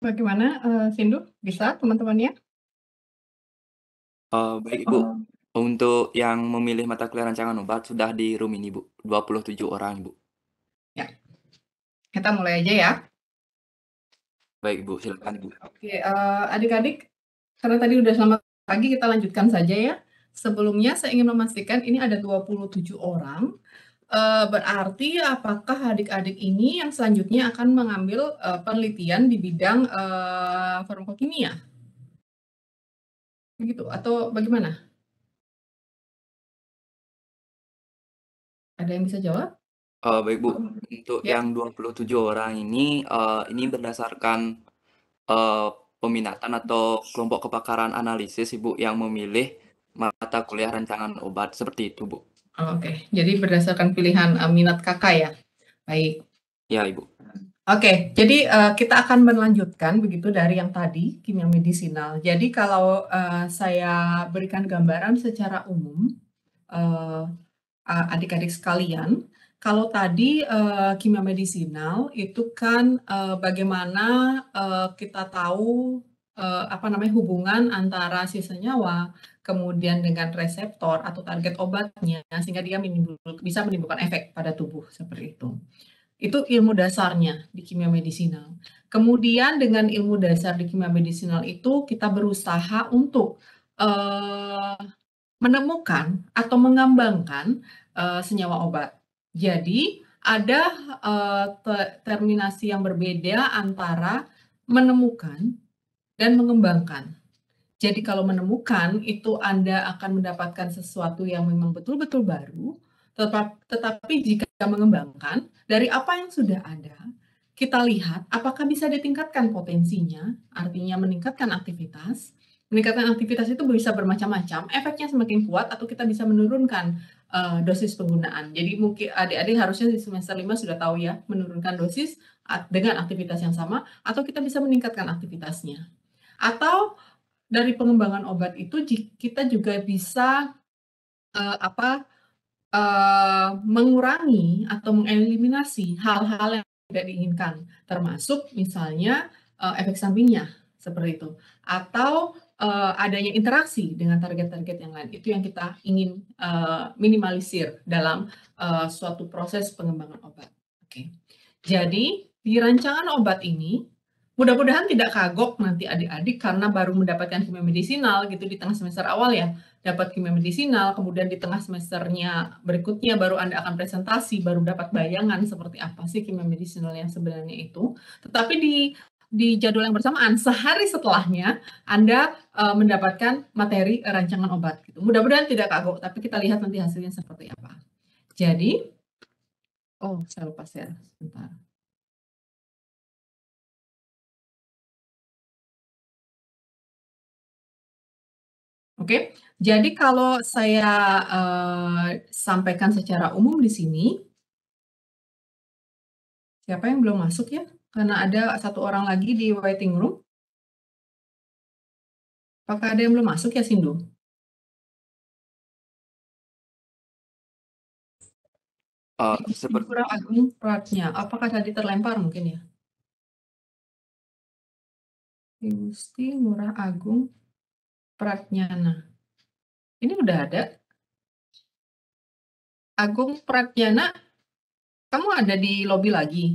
Bagaimana, Sindu? Bisa teman-temannya? Baik Ibu, untuk yang memilih mata kuliah rancangan obat sudah di room ini Bu, 27 orang Ibu. Ya, kita mulai aja ya. Baik Ibu, silakan Ibu. Oke, adik-adik, karena tadi udah selamat pagi, kita lanjutkan saja ya. Sebelumnya saya ingin memastikan ini ada 27 orang, berarti apakah adik-adik ini yang selanjutnya akan mengambil, penelitian di bidang, farmakokimia? Begitu atau bagaimana? Ada yang bisa jawab? Baik Bu, untuk Ya. yang 27 orang ini berdasarkan, eee, peminatan atau kelompok kepakaran analisis Ibu yang memilih mata kuliah rancangan obat, seperti itu Bu. Oke, jadi berdasarkan pilihan, minat Kakak ya? Baik. Ya Ibu. Oke, jadi kita akan melanjutkan begitu dari yang tadi, kimia medisinal. Jadi kalau saya berikan gambaran secara umum, eh, adik-adik sekalian, kalau tadi kimia medisinal itu kan bagaimana kita tahu apa namanya hubungan antara sisa nyawa, kemudian dengan reseptor atau target obatnya, sehingga dia bisa menimbulkan efek pada tubuh seperti itu. Itu ilmu dasarnya di kimia medisinal. Kemudian dengan ilmu dasar di kimia medisinal itu kita berusaha untuk eh, menemukan atau mengembangkan senyawa obat. Jadi ada terminasi yang berbeda antara menemukan dan mengembangkan. Jadi kalau menemukan itu Anda akan mendapatkan sesuatu yang memang betul-betul baru, tetapi jika mengembangkan dari apa yang sudah ada, kita lihat apakah bisa ditingkatkan potensinya, artinya meningkatkan aktivitas. Meningkatkan aktivitas itu bisa bermacam-macam, efeknya semakin kuat atau kita bisa menurunkan dosis penggunaan. Jadi mungkin adik-adik harusnya di semester 5 sudah tahu ya, menurunkan dosis dengan aktivitas yang sama atau kita bisa meningkatkan aktivitasnya. Atau dari pengembangan obat itu kita juga bisa apa mengurangi atau mengeliminasi hal-hal yang tidak diinginkan, termasuk misalnya efek sampingnya seperti itu, atau adanya interaksi dengan target-target yang lain. Itu yang kita ingin minimalisir dalam suatu proses pengembangan obat. Oke, jadi di rancangan obat ini mudah-mudahan tidak kagok nanti adik-adik karena baru mendapatkan kimia medisinal gitu di tengah semester awal ya, dapat kimia medisinal, kemudian di tengah semesternya berikutnya baru Anda akan presentasi, baru dapat bayangan seperti apa sih kimia medisinal yang sebenarnya itu. Tetapi di jadwal yang bersamaan, sehari setelahnya Anda mendapatkan materi rancangan obat gitu. Mudah-mudahan tidak kagok, tapi kita lihat nanti hasilnya seperti apa. Jadi, oh saya lupa share, sebentar. Oke, jadi kalau saya sampaikan secara umum di sini, siapa yang belum masuk ya? Karena ada satu orang lagi di waiting room. Apakah ada yang belum masuk ya, Sindu? Igusti Seperti Ngurah Agung Pratnya. Apakah tadi terlempar mungkin ya? Igusti Ngurah Agung Pratnyana. Ini udah ada. Agung Pratnyana, kamu ada di lobby lagi?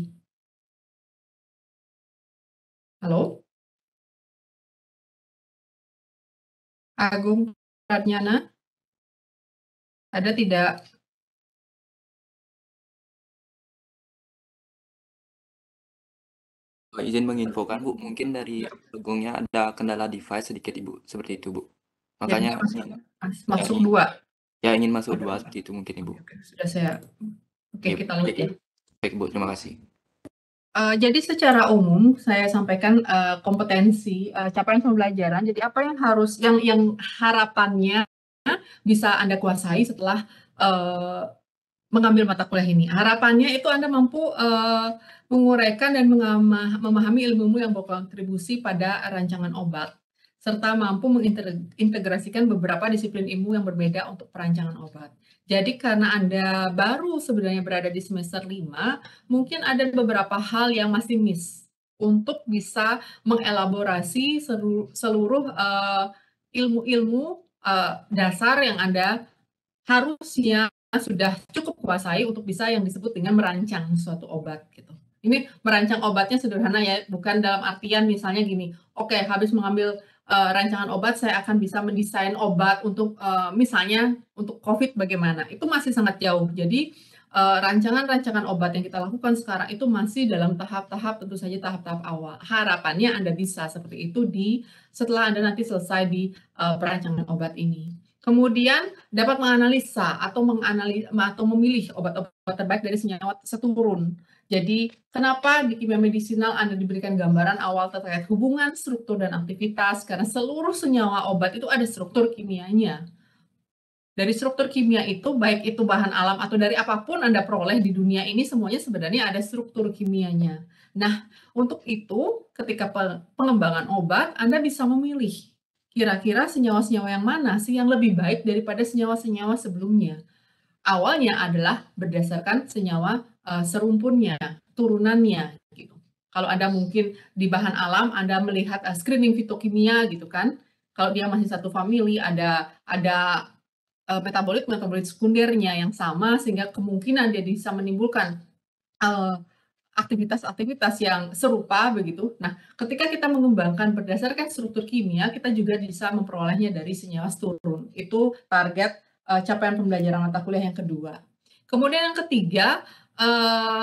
Halo? Agung Pratnyana, ada tidak? izin menginfokan Bu, mungkin dari Agungnya ada kendala device sedikit Ibu, seperti itu Bu. Makanya Jadinya masuk, ya masuk ingin dua. ya ingin masuk 2 seperti itu mungkin Ibu. Oke, oke. Sudah saya. Oke, Iya Bu. kita lanjut ya. Baik Bu, terima kasih. Jadi secara umum saya sampaikan kompetensi capaian pembelajaran. Jadi apa yang harus yang harapannya bisa Anda kuasai setelah mengambil mata kuliah ini. Harapannya itu Anda mampu menguraikan dan memahami ilmu yang berkontribusi pada rancangan obat, serta mampu mengintegrasikan beberapa disiplin ilmu yang berbeda untuk perancangan obat. Jadi karena Anda baru sebenarnya berada di semester 5, mungkin ada beberapa hal yang masih miss. untuk bisa mengelaborasi seluruh, ilmu-ilmu, dasar yang Anda harusnya sudah cukup kuasai untuk bisa yang disebut dengan merancang suatu obat gitu. Ini merancang obatnya sederhana ya, bukan dalam artian misalnya gini, oke habis mengambil, rancangan obat saya akan bisa mendesain obat untuk, misalnya untuk Covid bagaimana, itu masih sangat jauh. Jadi, rancangan-rancangan obat yang kita lakukan sekarang itu masih dalam tahap-tahap tentu saja tahap-tahap awal. Harapannya Anda bisa seperti itu setelah Anda nanti selesai di, perancangan obat ini. Kemudian dapat menganalisa atau memilih obat-obat terbaik dari senyawa seturun. Jadi, kenapa di kimia medisinal Anda diberikan gambaran awal terkait hubungan, struktur, dan aktivitas, karena seluruh senyawa obat itu ada struktur kimianya. Dari struktur kimia itu, baik itu bahan alam atau dari apapun Anda peroleh di dunia ini, semuanya sebenarnya ada struktur kimianya. Nah, untuk itu, ketika pengembangan obat, Anda bisa memilih kira-kira senyawa-senyawa yang mana sih yang lebih baik daripada senyawa-senyawa sebelumnya. Awalnya adalah berdasarkan senyawa serumpunnya, turunannya gitu. Kalau Anda mungkin di bahan alam Anda melihat screening fitokimia gitu kan. Kalau dia masih satu famili ada metabolit sekundernya yang sama sehingga kemungkinan dia bisa menimbulkan eee, aktivitas-aktivitas yang serupa begitu. Nah, ketika kita mengembangkan berdasarkan struktur kimia, kita juga bisa memperolehnya dari senyawa turun. Itu target, capaian pembelajaran mata kuliah yang kedua. Kemudian yang ketiga,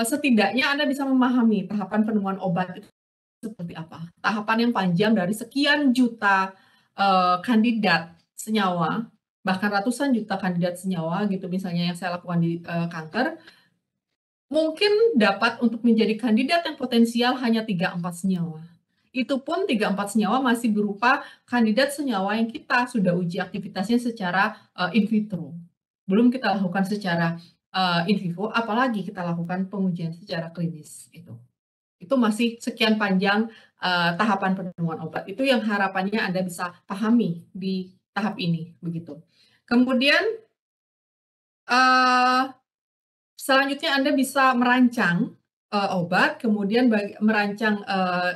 setidaknya Anda bisa memahami tahapan penemuan obat itu seperti apa. Tahapan yang panjang dari sekian juta, kandidat senyawa, bahkan ratusan juta kandidat senyawa gitu misalnya yang saya lakukan di, kanker, mungkin dapat untuk menjadi kandidat yang potensial hanya 3, 4 senyawa. Itu pun 3, 4 senyawa masih berupa kandidat senyawa yang kita sudah uji aktivitasnya secara, in vitro. Belum kita lakukan secara, in vivo, apalagi kita lakukan pengujian secara klinis, itu. Itu masih sekian panjang, tahapan penemuan obat. Itu yang harapannya Anda bisa pahami di tahap ini, begitu. Kemudian, eee selanjutnya Anda bisa merancang, obat, kemudian merancang,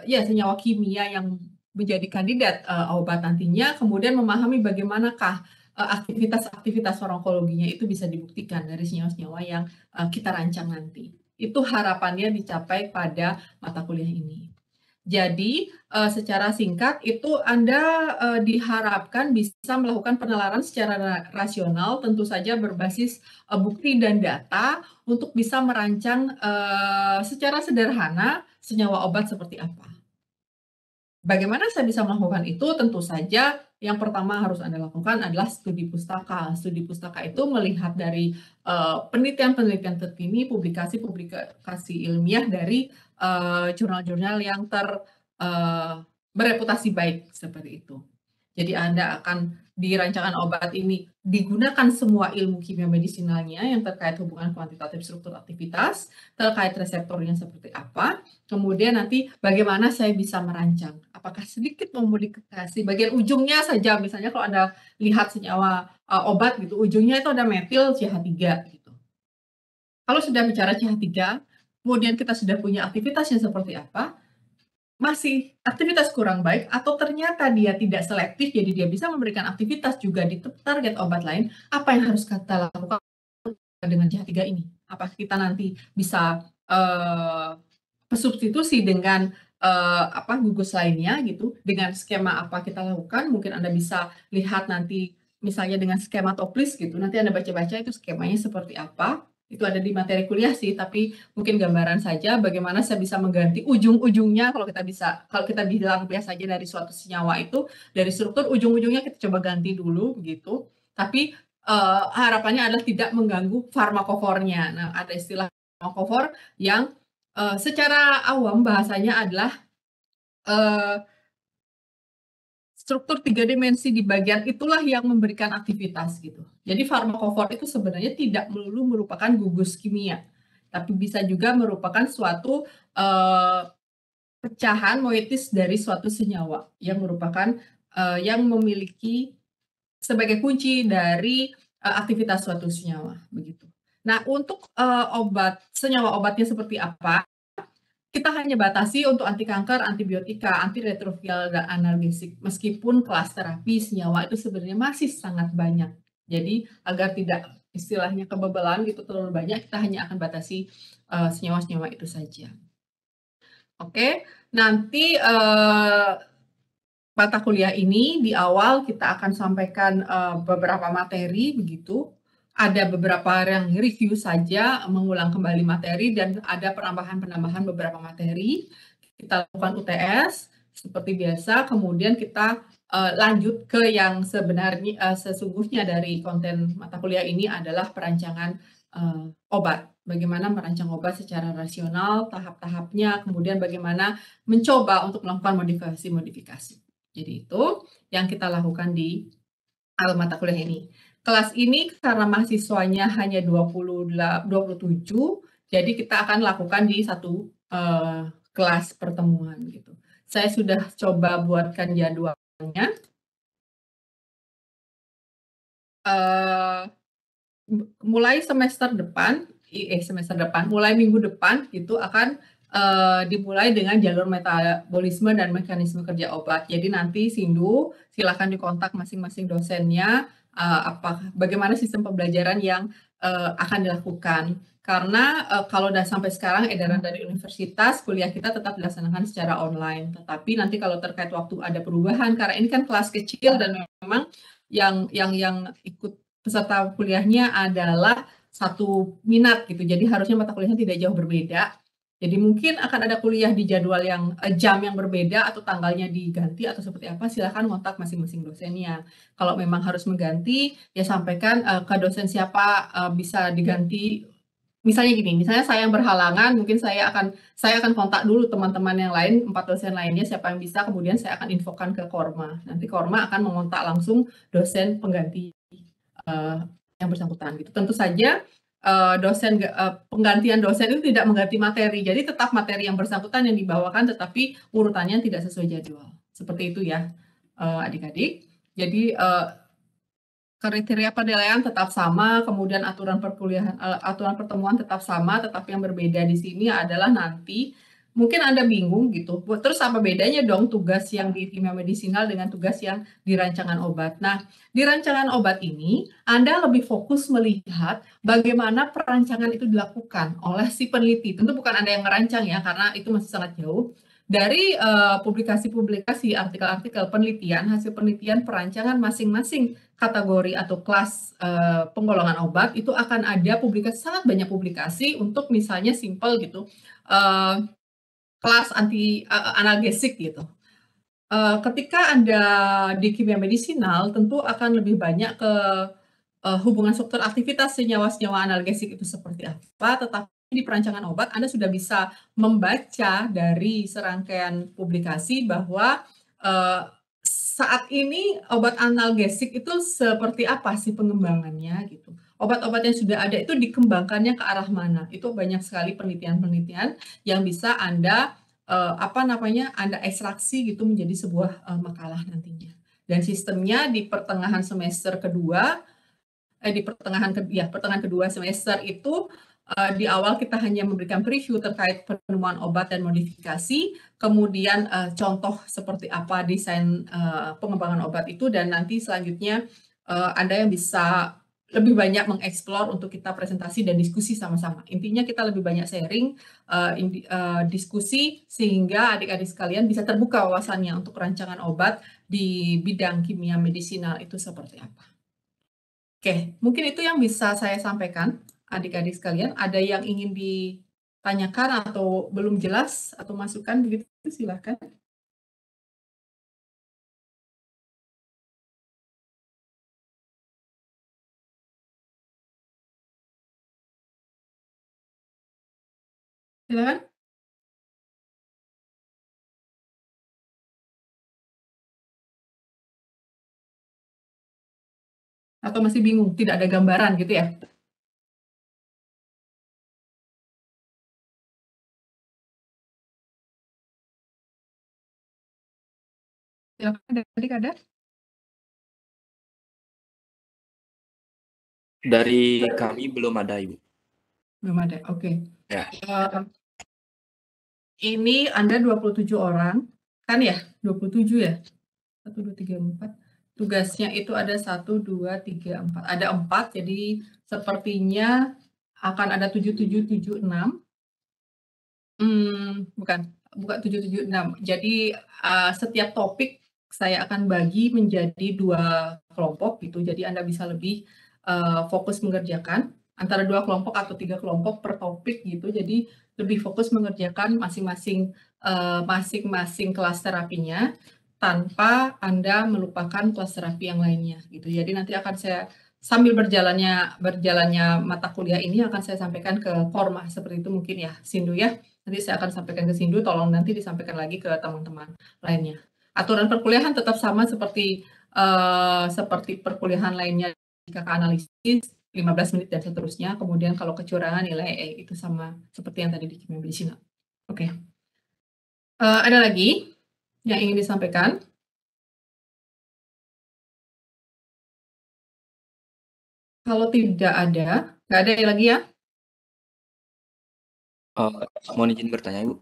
ya senyawa kimia yang menjadi kandidat, obat nantinya, kemudian memahami bagaimanakah, aktivitas-aktivitas farmakologinya itu bisa dibuktikan dari senyawa-senyawa yang, kita rancang nanti. Itu harapannya dicapai pada mata kuliah ini. Jadi, secara singkat itu Anda, diharapkan bisa melakukan penalaran secara rasional, tentu saja berbasis, bukti dan data untuk bisa merancang, secara sederhana senyawa obat seperti apa. Bagaimana saya bisa melakukan itu? Tentu saja yang pertama harus Anda lakukan adalah studi pustaka. Studi pustaka itu melihat dari, penelitian-penelitian terkini, publikasi-publikasi ilmiah dari, jurnal-jurnal yang eee, bereputasi baik, seperti itu. Jadi Anda akan di rancangan obat ini digunakan semua ilmu kimia medisinalnya yang terkait hubungan kuantitatif struktur aktivitas, terkait reseptornya seperti apa, kemudian nanti bagaimana saya bisa merancang, apakah sedikit memodifikasi bagian ujungnya saja, misalnya kalau Anda lihat senyawa, obat gitu, ujungnya itu ada metil CH3 gitu. Kalau sudah bicara CH3, kemudian kita sudah punya aktivitasnya seperti apa, masih aktivitas kurang baik atau ternyata dia tidak selektif, jadi dia bisa memberikan aktivitas juga di target obat lain, apa yang harus kita lakukan dengan CH3 ini? Apakah kita nanti bisa, substitusi dengan, gugus lainnya gitu, dengan skema apa kita lakukan, mungkin Anda bisa lihat nanti misalnya dengan skema Toplis gitu, nanti Anda baca-baca itu skemanya seperti apa, itu ada di materi kuliah sih, tapi mungkin gambaran saja bagaimana saya bisa mengganti ujung-ujungnya kalau kita bilang biasa aja dari suatu senyawa itu, dari struktur ujung-ujungnya kita coba ganti dulu begitu, tapi, harapannya adalah tidak mengganggu farmakofornya. Nah, ada istilah farmakofor yang secara awam bahasanya adalah, eee, struktur 3 dimensi di bagian itulah yang memberikan aktivitas gitu. Jadi farmakofor itu sebenarnya tidak melulu merupakan gugus kimia, tapi bisa juga merupakan suatu, pecahan moietis dari suatu senyawa yang merupakan, yang memiliki sebagai kunci dari, aktivitas suatu senyawa, begitu. Nah untuk, senyawa obatnya seperti apa kita hanya batasi untuk anti kanker, antibiotika, antiretroviral, dan analgesik. Meskipun kelas terapi senyawa itu sebenarnya masih sangat banyak. Jadi agar tidak istilahnya kebebelan gitu terlalu banyak, kita hanya akan batasi senyawa-senyawa itu saja. Oke, nanti mata kuliah ini di awal kita akan sampaikan beberapa materi begitu. Ada beberapa yang review saja, mengulang kembali materi, dan ada penambahan-penambahan beberapa materi. Kita lakukan UTS seperti biasa, kemudian kita lanjut ke yang sebenarnya sesungguhnya dari konten mata kuliah ini adalah perancangan obat. Bagaimana merancang obat secara rasional, tahap-tahapnya, kemudian bagaimana mencoba untuk melakukan modifikasi-modifikasi. Jadi itu yang kita lakukan di mata kuliah ini. Kelas ini karena mahasiswanya hanya 27, jadi kita akan lakukan di satu kelas pertemuan gitu. Saya sudah coba buatkan jadwalnya. Mulai semester depan, mulai minggu depan itu akan dimulai dengan jalur metabolisme dan mekanisme kerja obat. Jadi nanti Sindu silakan dikontak masing-masing dosennya bagaimana sistem pembelajaran yang akan dilakukan. Karena kalau udah sampai sekarang edaran dari universitas, kuliah kita tetap dilaksanakan secara online. Tetapi nanti kalau terkait waktu ada perubahan, karena ini kan kelas kecil dan memang yang ikut peserta kuliahnya adalah satu minat gitu. Jadi harusnya mata kuliahnya tidak jauh berbeda. Jadi mungkin akan ada kuliah di jadwal yang jam yang berbeda atau tanggalnya diganti atau seperti apa, silakan kontak masing-masing dosennya. Kalau memang harus mengganti, ya sampaikan ke dosen siapa bisa diganti. Misalnya gini, misalnya saya yang berhalangan, mungkin saya akan kontak dulu teman-teman yang lain, 4 dosen lainnya siapa yang bisa, kemudian saya akan infokan ke Korma. Nanti Korma akan mengontak langsung dosen pengganti yang bersangkutan gitu. Tentu saja penggantian dosen itu tidak mengganti materi, jadi tetap materi yang bersangkutan yang dibawakan, tetapi urutannya tidak sesuai jadwal. Seperti itu ya, adik-adik. Jadi kriteria penilaian tetap sama, kemudian aturan pertemuan tetap sama, tetapi yang berbeda di sini adalah nanti mungkin Anda bingung gitu, terus apa bedanya dong tugas yang di kimia medisinal dengan tugas yang di rancangan obat. Nah, di rancangan obat ini Anda lebih fokus melihat bagaimana perancangan itu dilakukan oleh si peneliti. Tentu bukan Anda yang merancang ya, karena itu masih sangat jauh. Dari publikasi-publikasi, artikel-artikel penelitian, hasil penelitian perancangan masing-masing kategori atau kelas penggolongan obat, itu akan ada sangat banyak publikasi untuk misalnya simple gitu, kelas analgesik gitu. Ketika Anda di kimia medisinal, tentu akan lebih banyak ke hubungan struktur aktivitas senyawa-senyawa analgesik itu seperti apa, tetapi di perancangan obat Anda sudah bisa membaca dari serangkaian publikasi bahwa saat ini obat analgesik itu seperti apa sih pengembangannya gitu. Obat-obat yang sudah ada itu dikembangkannya ke arah mana? Itu banyak sekali penelitian-penelitian yang bisa Anda Anda ekstraksi gitu menjadi sebuah makalah nantinya. Dan sistemnya di pertengahan semester kedua, pertengahan kedua semester itu di awal kita hanya memberikan preview terkait penemuan obat dan modifikasi, kemudian contoh seperti apa desain pengembangan obat itu, dan nanti selanjutnya Anda yang bisa lebih banyak mengeksplor untuk kita presentasi dan diskusi sama-sama. Intinya kita lebih banyak sharing, diskusi, sehingga adik-adik sekalian bisa terbuka wawasannya untuk rancangan obat di bidang kimia medisinal itu seperti apa. Oke, mungkin itu yang bisa saya sampaikan, adik-adik sekalian. Ada yang ingin ditanyakan atau belum jelas atau masukan begitu, silakan. Silakan. Atau masih bingung, tidak ada gambaran gitu ya? Silakan, adik ada? Dari kami belum ada, Ibu. Belum ada, oke. Ya. Ini Anda 27 orang, kan ya? 27 ya? 1, 2, 3, 4. Tugasnya itu ada 1, 2, 3, 4. Ada 4, jadi sepertinya akan ada 7, 7, 7, 6. Bukan 7, 7, 6. Jadi, setiap topik saya akan bagi menjadi 2 kelompok gitu, jadi Anda bisa lebih, fokus mengerjakan antara 2 kelompok atau 3 kelompok per topik gitu. Jadi lebih fokus mengerjakan masing-masing kelas terapinya, tanpa Anda melupakan kelas terapi yang lainnya gitu. Jadi nanti akan saya sambil berjalannya mata kuliah ini akan saya sampaikan ke Korma, seperti itu mungkin ya, Sindu ya? Nanti saya akan sampaikan ke Sindu, tolong nanti disampaikan lagi ke teman-teman lainnya. Aturan perkuliahan tetap sama seperti perkuliahan lainnya, kakak analisis 15 menit dan seterusnya. Kemudian kalau kecurangan nilai itu sama seperti yang tadi di kimia medisina. Oke. Ada lagi yang ingin disampaikan? Kalau tidak ada, nggak ada lagi ya? Mohon izin bertanya, Ibu.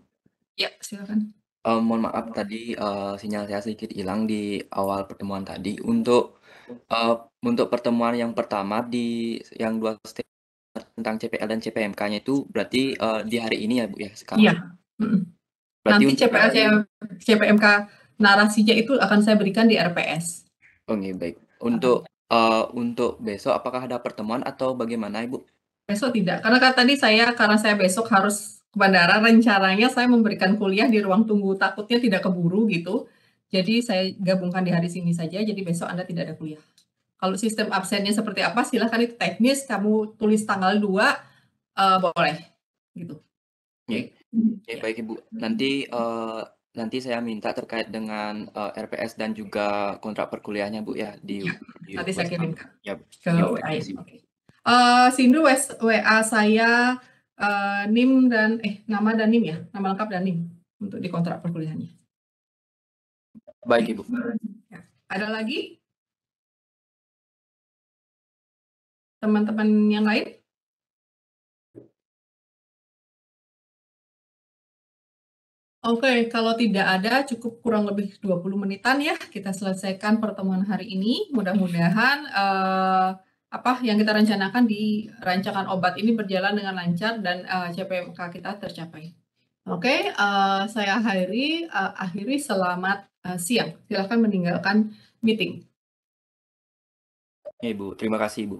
Ya, silakan. Mohon maaf tadi, sinyal saya sedikit hilang di awal pertemuan tadi. Untuk pertemuan yang pertama yang 2 step tentang CPL dan CPMK-nya itu berarti, di hari ini ya, Bu, ya, sekarang? Iya, mhm. Berarti Nanti untuk CPMK narasinya itu akan saya berikan di RPS. Oke, baik. Untuk besok apakah ada pertemuan atau bagaimana, Ibu? Besok tidak, karena saya besok harus ke bandara, rencananya saya memberikan kuliah di ruang tunggu, takutnya tidak keburu gitu. Jadi saya gabungkan di hari ini saja, jadi besok Anda tidak ada kuliah. Kalau sistem absennya seperti apa, silahkan, itu teknis, kamu tulis tanggal 2, boleh, gitu. Oke. Oke, Ya. baik, Ibu. Nanti saya minta terkait dengan, RPS dan juga kontrak perkuliahannya, Bu, ya, di Ya, nanti saya WhatsApp. kirimkan Ya, ke ya, WA ya. makasih, Bu. Oke. Sindu WA saya, NIM dan nama dan NIM ya, nama lengkap dan NIM untuk di kontrak perkuliahannya. Baik, Ibu. Ya. Ada lagi? Teman-teman yang lain? Oke, kalau tidak ada, cukup kurang lebih 20 menitan ya, kita selesaikan pertemuan hari ini. Mudah-mudahan yang kita rencanakan di rancangan obat ini berjalan dengan lancar dan CPMK kita tercapai. Oke, saya akhiri selamat siang. Silakan meninggalkan meeting. Ya, Ibu. Terima kasih, Ibu.